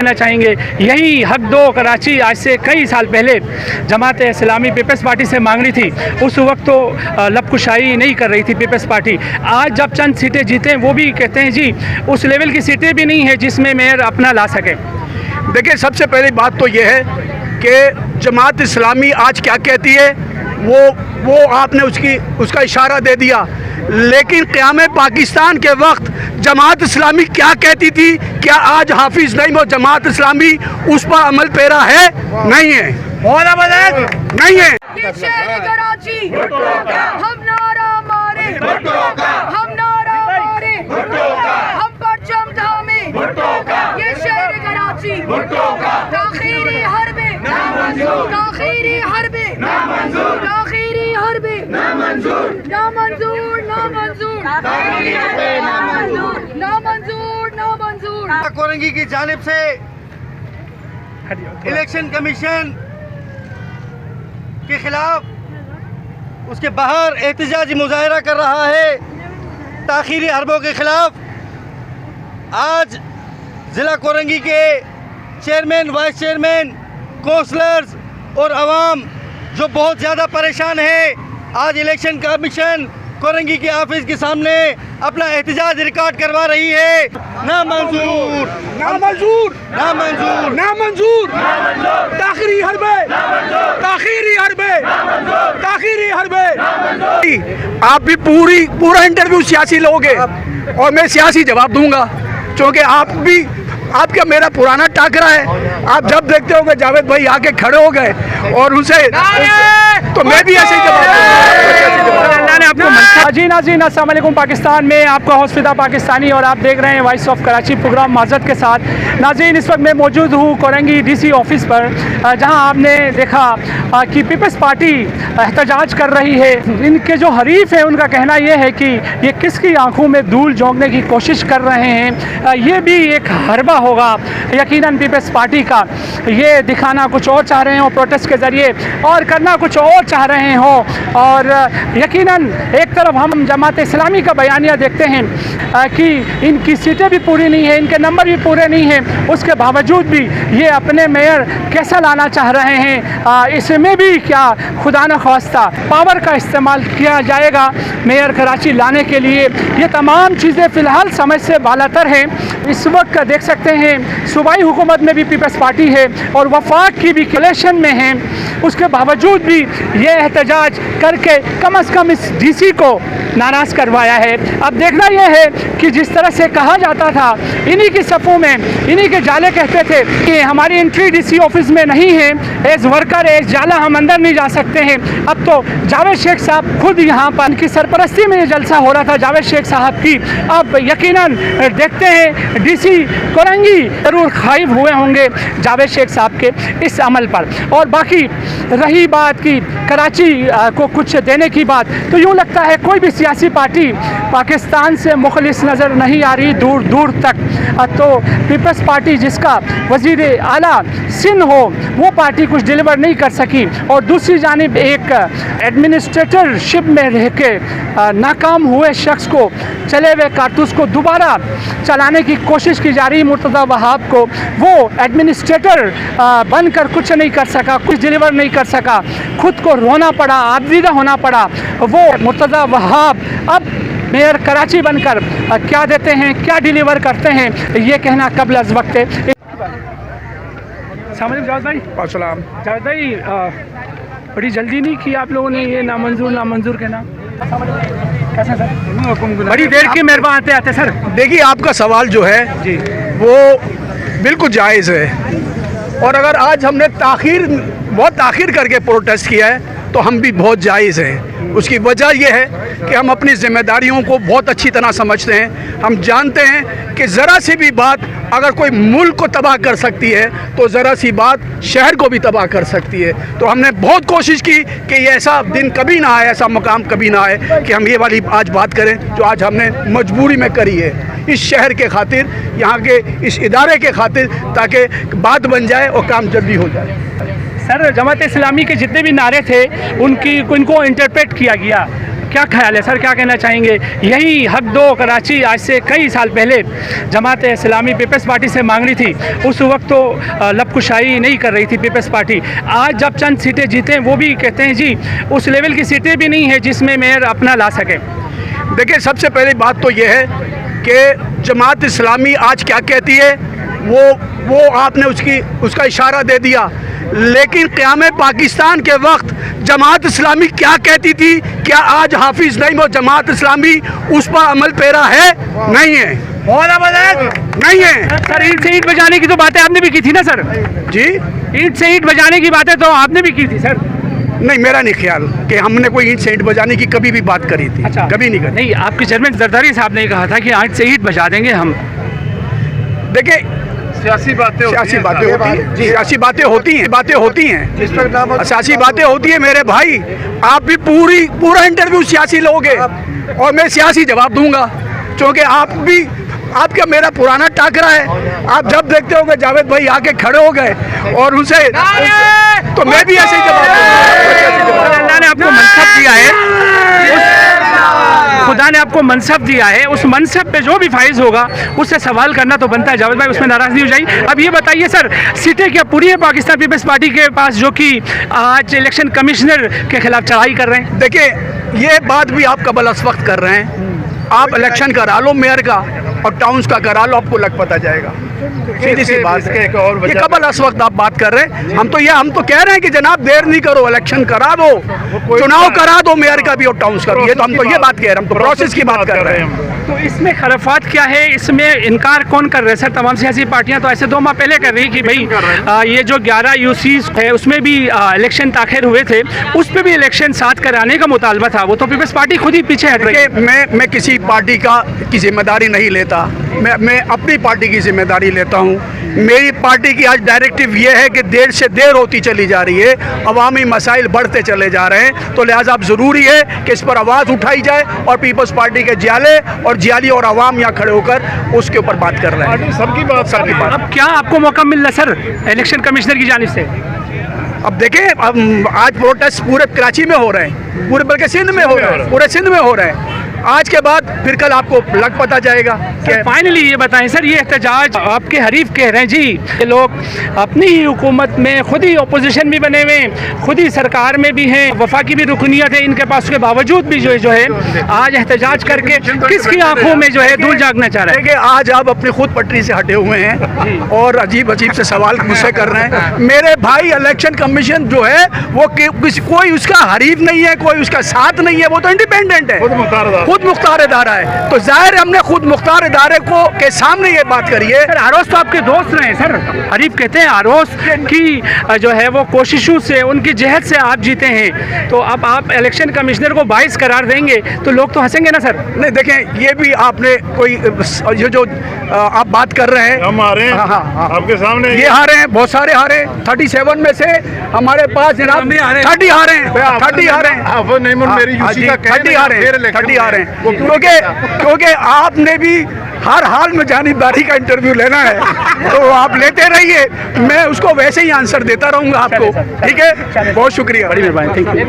कहना चाहेंगे यही हक दो कराची आज से कई साल पहले जमात इस्लामी पीपल्स पार्टी से मांग रही थी। उस वक्त तो लबकुशाई नहीं कर रही थी पीपल्स पार्टी। आज जब चंद सीटें जीते वो भी कहते हैं जी उस लेवल की सीटें भी नहीं है जिसमें मेयर अपना ला सके। देखिए, सबसे पहली बात तो ये है कि जमात इस्लामी आज क्या कहती है वो आपने उसका इशारा दे दिया, लेकिन क़याम पाकिस्तान के वक्त जमात इस्लामी क्या कहती थी? क्या आज हाफिज नईम और जमात इस्लामी उस पर अमल पैरा है? नहीं है, नहीं है। ये शहर कराची हम नारा मारे, हम नारा मारे, हम परचम थामे। ये शहर कराची ताखीरी हरबे, ताखीरी हरबे, ताखीरी हरबे, नामंजूर, नामंजूर, नामंजूर, नामंजूर, नामंजूर। कोरंगी की जानिब से इलेक्शन कमीशन के खिलाफ उसके बाहर एहतजाजी मुजाहरा कर रहा है ताखीरी हरबों के खिलाफ। आज ज़िला कोरंगी के चेयरमैन, वाइस चेयरमैन, काउंसलर्स और आवाम जो बहुत ज़्यादा परेशान है, आज इलेक्शन कमीशन कोरंगी के ऑफिस के सामने अपना एहतजाज रिकॉर्ड करवा रही है। नामंजूर, नामंजूर, नामंजूर, नामंजूर, ताखीरी हरबे, ताखीरी हरबे, ताखीरी हरबे। आप भी पूरा इंटरव्यू सियासी लोगे और मैं सियासी जवाब दूंगा, क्योंकि आपका मेरा पुराना टाकरा है। आप जब देखते होगे जावेद भाई आके खड़े हो गए और उनसे तो मैं भी ऐसे ही जवाब दूंगा। जी नाज़रीन, अस्सलाम वालेकुम। पाकिस्तान में आपका हौसला पाकिस्तानी और आप देख रहे हैं वॉइस ऑफ कराची प्रोग्राम माजरत के साथ। नाज़रीन, इस वक्त मैं मौजूद हूँ कोरंगी डीसी ऑफिस पर, जहां आपने देखा कि पीपल्स पार्टी एहतजाज कर रही है। इनके जो हरीफ हैं उनका कहना यह है कि ये किसकी आंखों में धूल झोंकने की कोशिश कर रहे हैं। ये भी एक हरबा होगा यकीनन पीपल्स पार्टी का। ये दिखाना कुछ और चाह रहे हो प्रोटेस्ट के ज़रिए और करना कुछ और चाह रहे हो। और यकीनन एक तरफ हम जमात इस्लामी का बयानिया देखते हैं कि इनकी सीटें भी पूरी नहीं है, इनके नंबर भी पूरे नहीं हैं, उसके बावजूद भी ये अपने मेयर कैसा लाना चाह रहे हैं। इसमें भी क्या खुदा न ख्वास्ता पावर का इस्तेमाल किया जाएगा मेयर कराची लाने के लिए। ये तमाम चीज़ें फ़िलहाल समझ से बालातर हैं। इस वक्त देख सकते हैं सूबाई हुकूमत में भी पीपल्स पार्टी है और वफाक की भी कोलिशन में है, उसके बावजूद भी ये एहतजाज करके कम अज़ कम इस डीसी को नाराज़ करवाया है। अब देखना यह है कि जिस तरह से कहा जाता था इन्हीं की सफ़ों में इन्हीं के जाले कहते थे कि हमारी एंट्री डीसी ऑफिस में नहीं है, एज वर्कर एज जाला हम अंदर नहीं जा सकते हैं। अब तो जावेद शेख साहब खुद यहाँ पर उनकी सरपरस्ती में ये जलसा हो रहा था जावेद शेख साहब की। अब यकीनन देखते हैं डीसी कोरंगी ज़रूर खाइब हुए होंगे जावेद शेख साहब के इस अमल पर। और बाकी रही बात की कराची को कुछ देने की बात, तो यूँ लगता है कोई भी सियासी पार्टी पाकिस्तान से मुखलिस नज़र नहीं आ रही दूर दूर तक। तो पीपल्स पार्टी जिसका वज़ीर आला सिंध हो वो पार्टी कुछ डिलीवर नहीं कर सकी और दूसरी जानिब एक एडमिनिस्ट्रेटरशिप में रह के नाकाम हुए शख्स को चले हुए कारतूस को दोबारा चलाने की कोशिश की जा रही। मुर्तज़ा वहाब को वो एडमिनिस्ट्रेटर बनकर कुछ नहीं कर सका, कुछ डिलीवर नहीं कर सका, खुद को रोना पड़ा, आबदीदा होना पड़ा। वो मुर्तज़ा वहाब अब मेयर कराची बनकर क्या देते हैं, क्या डिलीवर करते हैं, ये कहना कबल अज़ वक्त है। जावेद भाई, बड़ी जल्दी नहीं की आप लोगों ने ये नामंजूर कहना? कैसा सर? बड़ी देर की मेहरबान आते आते सर। देखिए, आपका सवाल जो है जी वो बिल्कुल जायज़ है और अगर आज हमने बहुत ताख़ीर करके प्रोटेस्ट किया है तो हम भी बहुत जायज़ हैं। उसकी वजह यह है कि हम अपनी जिम्मेदारियों को बहुत अच्छी तरह समझते हैं। हम जानते हैं कि ज़रा सी भी बात अगर कोई मुल्क को तबाह कर सकती है तो ज़रा सी बात शहर को भी तबाह कर सकती है। तो हमने बहुत कोशिश की कि ये ऐसा दिन कभी ना आए, ऐसा मकाम कभी ना आए कि हम ये वाली आज बात करें जो आज हमने मजबूरी में करी है, इस शहर के खातिर, यहाँ के इस इदारे के खातिर, ताकि बात बन जाए और काम जल्दी हो जाए। सर, जमात इस्लामी के जितने भी नारे थे उनको इंटरप्रेट किया गया, क्या ख्याल है सर, क्या कहना चाहेंगे? यही हक दो कराची आज से कई साल पहले जमात इस्लामी पीपल्स पार्टी से मांग रही थी। उस वक्त तो लबकुशाई नहीं कर रही थी पीपल्स पार्टी। आज जब चंद सीटें जीते वो भी कहते हैं जी उस लेवल की सीटें भी नहीं है जिसमें मेयर अपना ला सके। देखिए, सबसे पहली बात तो ये है कि जमात इस्लामी आज क्या कहती है वो आपने उसका इशारा दे दिया, लेकिन क़याम पाकिस्तान के वक्त जमात इस्लामी क्या कहती थी? क्या आज हाफिज नईम और जमात इस्लामी उस पर अमल पेरा है? नहीं है, नहीं है। सर, ईंट से ईंट बजाने की तो बातें आपने भी की थी ना सर? जी, ईंट से ईंट बजाने की बातें तो आपने भी की थी सर। नहीं, मेरा नहीं ख्याल कि हमने कोई ईंट से ईंट बजाने की कभी भी बात करी थी। अच्छा, कभी नहीं करी। नहीं, आपके चेयरमैन जरदारी साहब ने कहा था कि ईंट से ईंट बजा देंगे हम। देखिए, सियासी बातें होती हैं, सियासी बातें होती हैं, सियासी बातें होती हैं मेरे भाई। आप भी पूरा इंटरव्यू सियासी लोगे और मैं सियासी जवाब दूंगा, क्योंकि आपका मेरा पुराना टाकरा है। आप जब देखते होंगे जावेद भाई आके खड़े हो गए और उनसे तो मैं भी ऐसे ही जवाब दूंगा। अल्लाह ने आपको मनसब दिया है, खुदा ने आपको मनसब दिया है, उस मनसब पे जो भी फाइज होगा उससे सवाल करना तो बनता है। जावेद भाई, उसमें नाराज़ नहीं हो जाइए। अब ये बताइए सर, सीटें क्या पूरी है पाकिस्तान पीपल्स पार्टी के पास जो कि आज इलेक्शन कमिश्नर के खिलाफ चढ़ाई कर रहे हैं? देखिए, ये बात भी आप कबल अस वक्त कर रहे हैं। आप इलेक्शन करा लो मेयर का और टाउन्स का करा लो, आपको लग पता जाएगा। सीधी सी बात है, ये कबल अस वक्त आप बात कर रहे हैं। हम तो कह रहे हैं कि जनाब देर नहीं करो, इलेक्शन करा दो, चुनाव करा दो मेयर का भी और टाउन्स का भी। ये तो हम तो ये बात कह रहे हैं, हम तो प्रोसेस की बात कर रहे हैं। तो इसमें खराफात क्या है? इसमें इनकार कौन कर रहे हैं सर? तमाम सियासी पार्टियां तो ऐसे 2 माह पहले कर रही कि भाई ये जो 11 यूसीज है उसमें भी इलेक्शन ताखिर हुए थे, उस पर भी इलेक्शन साथ कराने का मुतालबा था। वो तो पीपल्स पार्टी खुद ही पीछे हट रही है। मैं किसी पार्टी की जिम्मेदारी नहीं लेता, मैं अपनी पार्टी की जिम्मेदारी लेता हूँ। मेरी पार्टी की आज डायरेक्टिव ये है कि देर से देर होती चली जा रही है, अवामी मसाइल बढ़ते चले जा रहे हैं, तो लिहाजा अब ज़रूरी है कि इस पर आवाज़ उठाई जाए और पीपल्स पार्टी के जियाली और अवाम यहाँ खड़े होकर उसके ऊपर बात कर रहे हैं। सबकी बात। अब क्या आपको मौका मिल रहा है सर इलेक्शन कमिश्नर की जानिब से? अब देखें, आज प्रोटेस्ट पूरे कराची में हो रहे हैं, पूरे बल्कि सिंध में हो रहे हैं, पूरे सिंध में हो रहे हैं। आज के बाद फिर कल आपको लग पता जाएगा। फाइनली ये बताएं सर, ये एहतजाज आपके हरीफ कह रहे हैं जी ये लोग अपनी ही हुकूमत में खुद ही अपोजिशन भी बने हुए हैं, खुद ही सरकार में भी हैं, वफाकी भी रुकनीत है इनके पास, उसके बावजूद भी जो है आज एहतजाज करके किसकी आंखों में जो है धूल झांकना चाह रहे हैं? देखिए, आज आप अपनी खुद पटरी से हटे हुए हैं और अजीब से सवाल मुझसे कर रहे हैं। मेरे भाई, इलेक्शन कमीशन जो है वो कोई उसका हरीफ नहीं है, कोई उसका साथ नहीं है, वो तो इंडिपेंडेंट है, खुद मुख्तार इदारा है। तो जाहिर हमने खुद मुख्तार इदारे को के सामने ये बात करी है। सर, आरोस तो आपके दोस्त रहे हैं सर, हरीफ कहते हैं आरोस की जो है वो कोशिशों से, उनकी जहद से आप जीते हैं, तो अब आप इलेक्शन कमिश्नर को बाइस करार देंगे तो लोग तो हंसेंगे ना सर? नहीं, देखें, ये भी आपने कोई ये जो आप बात कर रहे हैं, हम हारे हैं, आपके सामने ये हारे हैं, बहुत सारे हारे, 37 में से हमारे पास जनाब 30 हारे हैं, 30 हारे हैं, मेरी यूसी का 30 हारे हैं, 30 हारे हैं। क्योंकि आपने भी हर हाल में जानिबदारी का इंटरव्यू लेना है तो आप लेते रहिए, मैं उसको वैसे ही आंसर देता रहूंगा आपको। ठीक है, बहुत शुक्रिया, बड़ी मेहरबानी, थैंक यू।